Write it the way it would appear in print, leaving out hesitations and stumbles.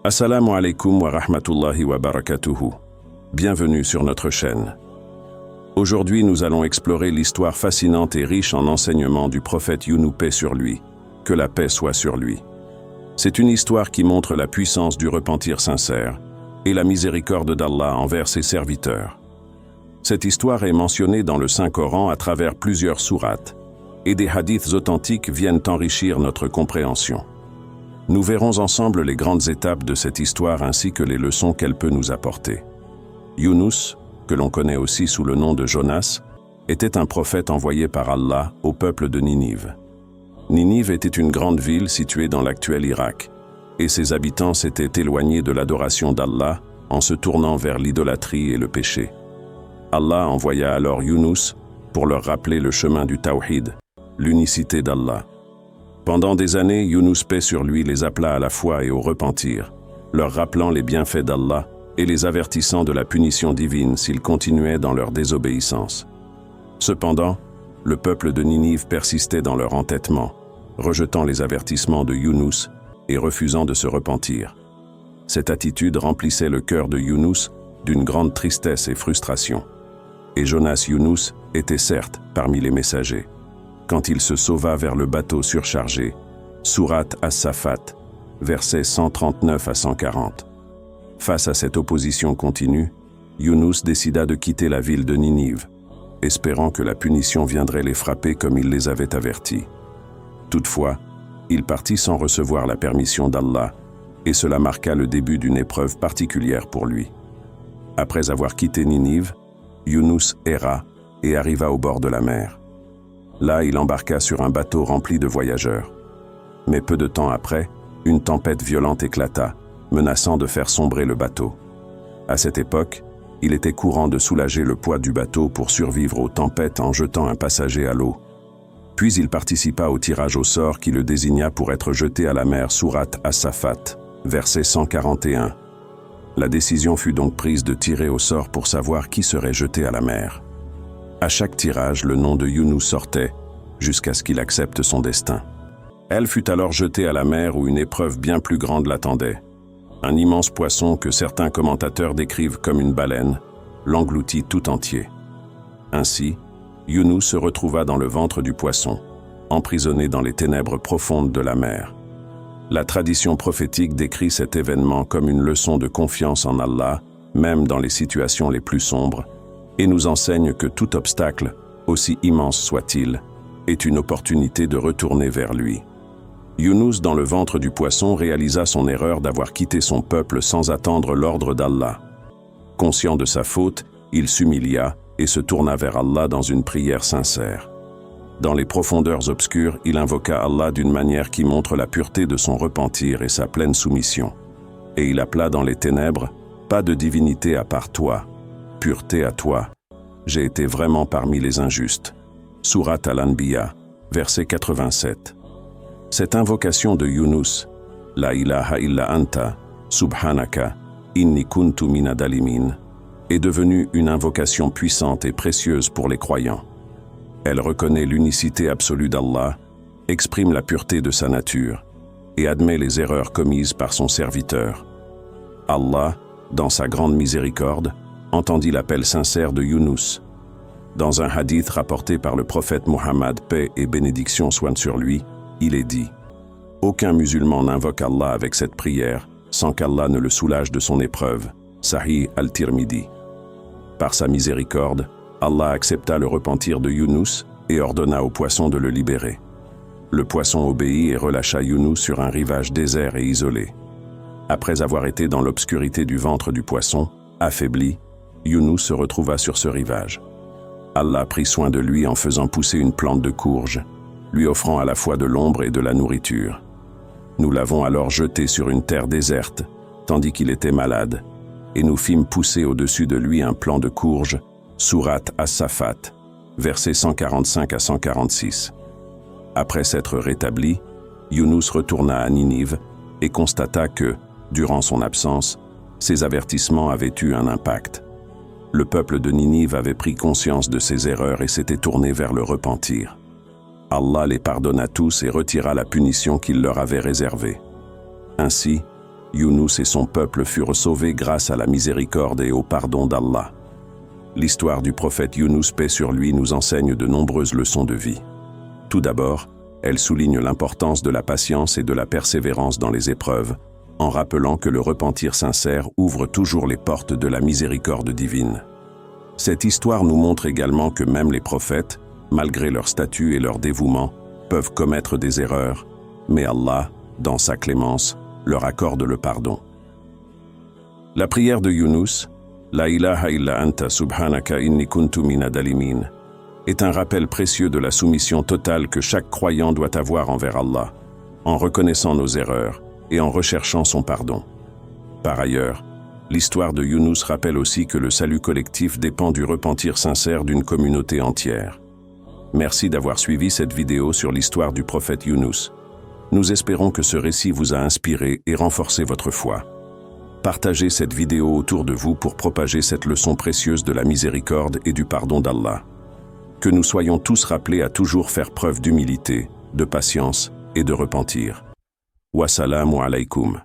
Assalamu alaikum wa rahmatullahi wa barakatuhu. Bienvenue sur notre chaîne. Aujourd'hui, nous allons explorer l'histoire fascinante et riche en enseignements du prophète Younous, paix sur lui. Que la paix soit sur lui. C'est une histoire qui montre la puissance du repentir sincère et la miséricorde d'Allah envers ses serviteurs. Cette histoire est mentionnée dans le Saint-Coran à travers plusieurs sourates, et des hadiths authentiques viennent enrichir notre compréhension. Nous verrons ensemble les grandes étapes de cette histoire ainsi que les leçons qu'elle peut nous apporter. Younous, que l'on connaît aussi sous le nom de Jonas, était un prophète envoyé par Allah au peuple de Ninive. Ninive était une grande ville située dans l'actuel Irak, et ses habitants s'étaient éloignés de l'adoration d'Allah en se tournant vers l'idolâtrie et le péché. Allah envoya alors Younous pour leur rappeler le chemin du Tawhid, l'unicité d'Allah. Pendant des années, Younous, paix sur lui, les appela à la foi et au repentir, leur rappelant les bienfaits d'Allah et les avertissant de la punition divine s'ils continuaient dans leur désobéissance. Cependant, le peuple de Ninive persistait dans leur entêtement, rejetant les avertissements de Younous et refusant de se repentir. Cette attitude remplissait le cœur de Younous d'une grande tristesse et frustration. Et Jonas Younous était certes parmi les messagers. Quand il se sauva vers le bateau surchargé, Sourate As-Safat, versets 139 à 140. Face à cette opposition continue, Younous décida de quitter la ville de Ninive, espérant que la punition viendrait les frapper comme il les avait avertis. Toutefois, il partit sans recevoir la permission d'Allah, et cela marqua le début d'une épreuve particulière pour lui. Après avoir quitté Ninive, Younous erra et arriva au bord de la mer. Là, il embarqua sur un bateau rempli de voyageurs. Mais peu de temps après, une tempête violente éclata, menaçant de faire sombrer le bateau. À cette époque, il était courant de soulager le poids du bateau pour survivre aux tempêtes en jetant un passager à l'eau. Puis il participa au tirage au sort qui le désigna pour être jeté à la mer. Sourate As-Safat, verset 141. La décision fut donc prise de tirer au sort pour savoir qui serait jeté à la mer. À chaque tirage, le nom de Younous sortait, jusqu'à ce qu'il accepte son destin. Elle fut alors jetée à la mer où une épreuve bien plus grande l'attendait. Un immense poisson que certains commentateurs décrivent comme une baleine, l'engloutit tout entier. Ainsi, Younous se retrouva dans le ventre du poisson, emprisonné dans les ténèbres profondes de la mer. La tradition prophétique décrit cet événement comme une leçon de confiance en Allah, même dans les situations les plus sombres, et nous enseigne que tout obstacle, aussi immense soit-il, est une opportunité de retourner vers lui. Younous, dans le ventre du poisson, réalisa son erreur d'avoir quitté son peuple sans attendre l'ordre d'Allah. Conscient de sa faute, il s'humilia et se tourna vers Allah dans une prière sincère. Dans les profondeurs obscures, il invoqua Allah d'une manière qui montre la pureté de son repentir et sa pleine soumission. Et il appela dans les ténèbres, « Pas de divinité à part toi. Pureté à toi. J'ai été vraiment parmi les injustes. » Sourate Al-Anbiya, verset 87. Cette invocation de Younous, « La ilaha illa anta, subhanaka, inni kuntu mina dalimin » est devenue une invocation puissante et précieuse pour les croyants. Elle reconnaît l'unicité absolue d'Allah, exprime la pureté de sa nature et admet les erreurs commises par son serviteur. Allah, dans sa grande miséricorde, entendit l'appel sincère de Younous. Dans un hadith rapporté par le prophète Muhammad, paix et bénédiction soient sur lui, il est dit « Aucun musulman n'invoque Allah avec cette prière sans qu'Allah ne le soulage de son épreuve. » Sahih al-Tirmidhi. Par sa miséricorde, Allah accepta le repentir de Younous et ordonna au poisson de le libérer. Le poisson obéit et relâcha Younous sur un rivage désert et isolé. Après avoir été dans l'obscurité du ventre du poisson, affaibli, Younous se retrouva sur ce rivage. Allah prit soin de lui en faisant pousser une plante de courge, lui offrant à la fois de l'ombre et de la nourriture. Nous l'avons alors jeté sur une terre déserte, tandis qu'il était malade, et nous fîmes pousser au-dessus de lui un plant de courge, Sourate As-Safat, versets 145 à 146. Après s'être rétabli, Younous retourna à Ninive et constata que, durant son absence, ses avertissements avaient eu un impact. Le peuple de Ninive avait pris conscience de ses erreurs et s'était tourné vers le repentir. Allah les pardonna tous et retira la punition qu'il leur avait réservée. Ainsi, Younous et son peuple furent sauvés grâce à la miséricorde et au pardon d'Allah. L'histoire du prophète Younous, paix sur lui, nous enseigne de nombreuses leçons de vie. Tout d'abord, elle souligne l'importance de la patience et de la persévérance dans les épreuves, en rappelant que le repentir sincère ouvre toujours les portes de la miséricorde divine. Cette histoire nous montre également que même les prophètes, malgré leur statut et leur dévouement, peuvent commettre des erreurs, mais Allah, dans sa clémence, leur accorde le pardon. La prière de Younous, La ilaha illa anta subhanaka inni kuntu mina dalimin, est un rappel précieux de la soumission totale que chaque croyant doit avoir envers Allah, en reconnaissant nos erreurs et en recherchant son pardon. Par ailleurs, l'histoire de Younous rappelle aussi que le salut collectif dépend du repentir sincère d'une communauté entière. Merci d'avoir suivi cette vidéo sur l'histoire du prophète Younous. Nous espérons que ce récit vous a inspiré et renforcé votre foi. Partagez cette vidéo autour de vous pour propager cette leçon précieuse de la miséricorde et du pardon d'Allah. Que nous soyons tous rappelés à toujours faire preuve d'humilité, de patience et de repentir. Wassalamu alaykoum.